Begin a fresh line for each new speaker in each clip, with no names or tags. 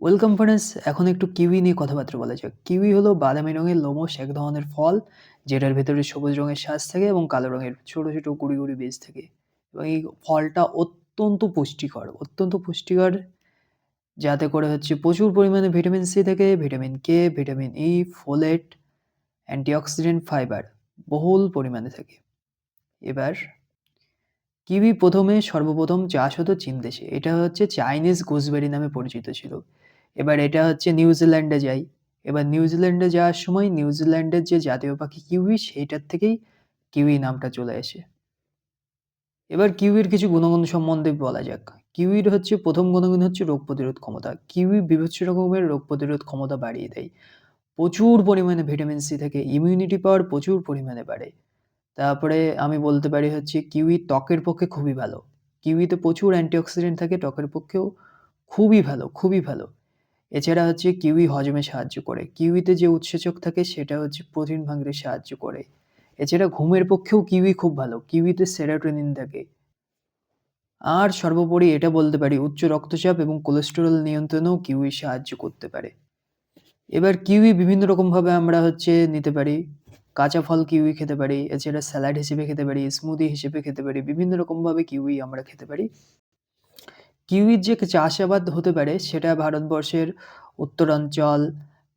Welcome friends, এখন একটু kiwi নিয়ে কথাবার্তা বলা যাক। কিউই হলো বাদামি রঙের লোমশ এক ধরনের ফল, যেটার ভেতরে সবুজ রঙের শাঁস থাকে এবং কালো রঙের ছোট ছোট গুড়ি গুড়ি বীজ থাকে। এবং এই ফলটা অত্যন্ত পুষ্টিকর, যাতে করে হচ্ছে প্রচুর পরিমাণে ভিটামিন সি থাকে, vitamin K, vitamin E, folate, antioxidant, fibre বহুল পরিমাণে থাকে। এবার কিউই সর্বপ্রথম চাষ হতো চীন দেশে। এটা হচ্ছে চাইনিজ গুজবেরি নামে পরিচিত ছিল। এবার এটা হচ্ছে নিউজিল্যান্ডে যায়। এবার নিউজিল্যান্ডে যাওয়ার সময় নিউজিল্যান্ডের যে জাতীয় পাখি কিউই, সেইটার থেকেই কিউই নামটা চলে আসে। এবার কিউইর কিছু গুণগুণ সম্বন্ধে বলা যাক। কিউইর হচ্ছে প্রথম গুণগুণ হচ্ছে রোগ প্রতিরোধ ক্ষমতা। কিউই বিভৎস রকমের রোগ প্রতিরোধ ক্ষমতা বাড়িয়ে দেয়। প্রচুর পরিমাণে ভিটামিন সি থাকে, ইমিউনিটি পাওয়ার প্রচুর পরিমাণে বাড়ে। তারপরে আমি বলতে পারি হচ্ছে কিউই ত্বকের পক্ষে খুবই ভালো। কিউইতে প্রচুর অ্যান্টিঅক্সিডেন্ট থাকে, ত্বকের পক্ষেও খুবই ভালো, খুবই ভালো। এছাড়া হচ্ছে কিউই হজমে সাহায্য করে। কিউইতে যে উৎসেচক থাকে সেটা হচ্ছে প্রোটিন ভাঙতে সাহায্য করে। এছাড়া ঘুমের পক্ষেও কিউই খুব ভালো। কিউইতে সেরোটোনিন থাকে। আর সর্বোপরি এটা বলতে পারি উচ্চ রক্তচাপ এবং কোলেস্টেরল নিয়ন্ত্রণেও কিউই সাহায্য করতে পারে। এবার কিউই বিভিন্ন রকমভাবে আমরা হচ্ছে নিতে পারি। কাঁচা ফল কিউই খেতে পারি, এছাড়া স্যালাড হিসেবে খেতে পারি, স্মুদি হিসেবে খেতে পারি। বিভিন্ন রকমভাবে কিউই আমরা খেতে পারি। কিউইর যে চাষাবাদ হতে পারে সেটা ভারতবর্ষের উত্তরাঞ্চল,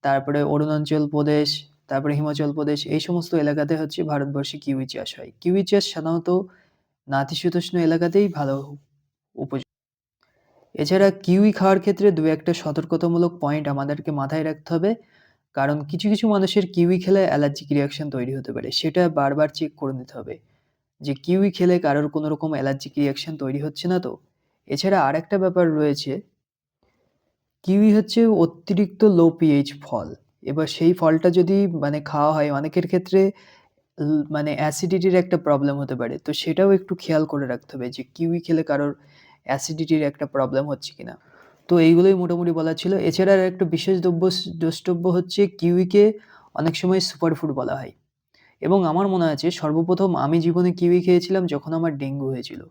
তারপরে অরুণাচল প্রদেশ, তারপরে হিমাচল প্রদেশ, এই সমস্ত এলাকাতে হচ্ছে ভারতবর্ষে কিউই চাষ হয়। কিউই চাষ সাধারণত নাতিশীতোষ্ণ এলাকাতেই ভালো উপযোগী। এছাড়া কিউই খাওয়ার ক্ষেত্রে দু একটা সতর্কতামূলক পয়েন্ট আমাদেরকে মাথায় রাখতে হবে। কারণ কিছু কিছু মানুষের কিউই খেলে অ্যালার্জিক রিয়াকশন তৈরি হতে পারে। সেটা বারবার চেক করে নিতে হবে যে কিউই খেলে কারোর কোনো রকম অ্যালার্জিক রিয়াকশন তৈরি হচ্ছে না তো। এছাড়া আরেকটা ব্যাপার রয়েছে, কিউই হচ্ছে অতিরিক্ত লো পিএইচ ফল। এবার সেই ফলটা যদি খাওয়া হয়, অনেকের ক্ষেত্রে অ্যাসিডিটির একটা প্রবলেম হতে পারে। তো সেটাও একটু খেয়াল করে রাখতে হবে যে কিউই খেলে কারোর অ্যাসিডিটির একটা প্রবলেম হচ্ছে কিনা। তো এইগুলোই মোটামুটি বলার ছিল। এছাড়া আরেকটা বিশেষ দ্রষ্টব্য হচ্ছে কিউইকে অনেক সময় সুপারফুড বলা হয়। এবং আমার মনে আছে সর্বপ্রথম আমি জীবনে কিউই খেয়েছিলাম যখন আমার ডেঙ্গু হয়েছিল।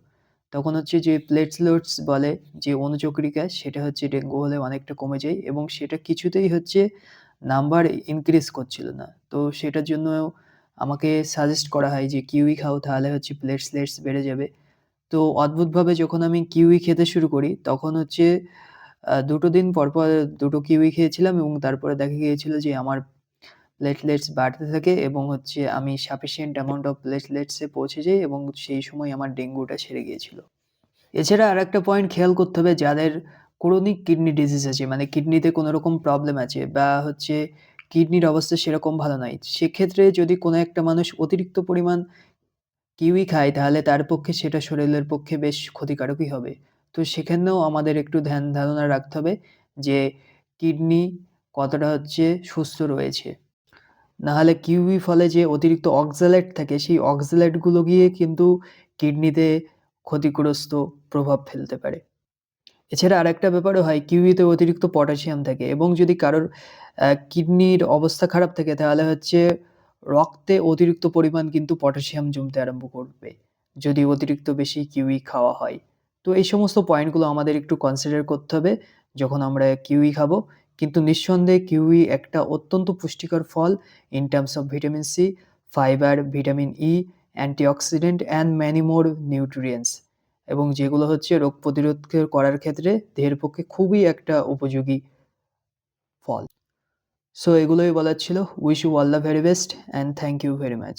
তখন হচ্ছে যে প্লেটলেটস বলে, যে অনুচক্রিকা, সেটা হচ্ছে ডেঙ্গু হলে অনেকটা কমে যায় এবং সেটা কিছুতেই হচ্ছে নাম্বার ইনক্রিজ করছিল না। তো সেটার জন্য আমাকে সাজেস্ট করা হয় যে কিউই খাও, তাহলে হচ্ছে প্লেটলেটস বেড়ে যাবে। তো অদ্ভুতভাবে যখন আমি কিউই খেতে শুরু করি তখন হচ্ছে ২ টো দিন পরপর ২ টো কিউই খেয়েছিলাম এবং তারপরে দেখা গিয়েছিল যে আমার প্লেটলেটস বাড়তে থাকে এবং হচ্ছে আমি সাফিসিয়েন্ট অ্যামাউন্ট অফ প্লেটলেটস এ পৌঁছে যাই এবং সেই সময় আমার ডেঙ্গুটা সেরে গিয়েছিল। এছাড়া আরেকটা পয়েন্ট খেয়াল করতে হবে, যাদের ক্রনিক কিডনি ডিজিজ আছে, কিডনিতে কোনো রকম প্রবলেম আছে বা হচ্ছে কিডনির অবস্থা সেরকম ভালো নয়। সেক্ষেত্রে যদি কোনো একটা মানুষ অতিরিক্ত পরিমাণ কিউই খায় তাহলে তার পক্ষে সেটা শরীরের পক্ষে বেশ ক্ষতিকারকই হবে। তো সেখানেও আমাদের একটু ধ্যান ধারণা রাখতে হবে যে কিডনি কতটা হচ্ছে সুস্থ রয়েছে। নাহলে কিউই ফলে যে অতিরিক্ত অক্সালেট থাকে সেই অক্সালেট গুলো গিয়ে কিন্তু কিডনিতে ক্ষতিগ্রস্ত প্রভাব ফেলতে পারে। এছাড়া আরেকটা ব্যাপারও হয়, কিউইতে অতিরিক্ত পটাশিয়াম থাকে এবং যদি কারোর কিডনির অবস্থা খারাপ থাকে তাহলে হচ্ছে রক্তে অতিরিক্ত পরিমাণ কিন্তু পটাশিয়াম জমতে আরম্ভ করবে, যদি অতিরিক্ত বেশি কিউই খাওয়া হয়। তো এই সমস্ত পয়েন্টগুলো আমাদের একটু কনসিডার করতে হবে যখন আমরা কিউই খাবো। কিন্তু নিঃসন্দেহে কিউই একটা অত্যন্ত পুষ্টিকর ফল in terms of vitamin C, fibre, vitamin E, antioxidant and many more nutrients, এবং যেগুলো হচ্ছে রোগ প্রতিরোধ করার ক্ষেত্রে দেহের পক্ষে খুবই একটা উপযোগী ফল। সো এগুলোই বলার ছিল। Wish you all the very best and thank you very much.